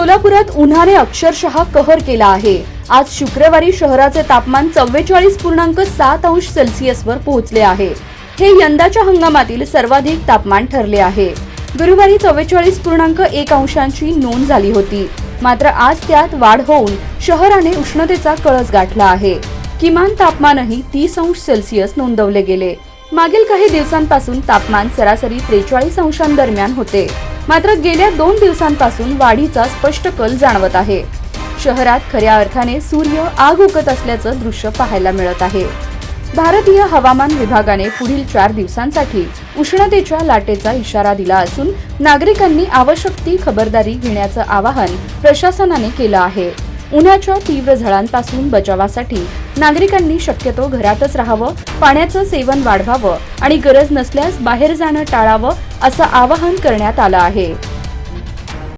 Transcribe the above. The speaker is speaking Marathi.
सोलापुरात उन्हाने अक्षरशः कहर केला आहे। आज शुक्रवारी शहराचे तापमान 44.7 अंश सेल्सिअसवर पोहोचले आहे। हे यंदाच्या हंगामातील सर्वाधिक तापमान ठरले आहे। गुरुवारी 44.1 अंशांची नोंद झाली होती, मात्र आज त्यात वाढ होऊन शहराने उष्णतेचा कळस गाठला आहे। किमान तापमानही 30 अंश सेल्सिअस नोंदवले गेले। मागील काही दिवसांपासून तापमान सरासरी 43 अंशांदरम्यान होते, मात्र गेल्या 2 दिवसांपासून वाढीचा स्पष्ट कल जाणवत आहे। शहरात खऱ्या अर्थाने सूर्य आग ओकत असल्याचं दृश्य पाहायला मिळत आहे। भारतीय हवामान विभागाने पुढील 4 दिवसांसाठी उष्णतेच्या लाटेचा इशारा दिला असून नागरिकांनी आवश्यक ती खबरदारी घेण्याचं आवाहन प्रशासनाने केलं आहे। उन्हाच्या तीव्र झळांपासून बचावासाठी नागरिकांनी शक्यतो घरातच राहावं, पाण्याचं सेवन वाढवावं आणि गरज नसल्यास बाहेर जाणं टाळावं असं आवाहन करण्यात आलं आहे।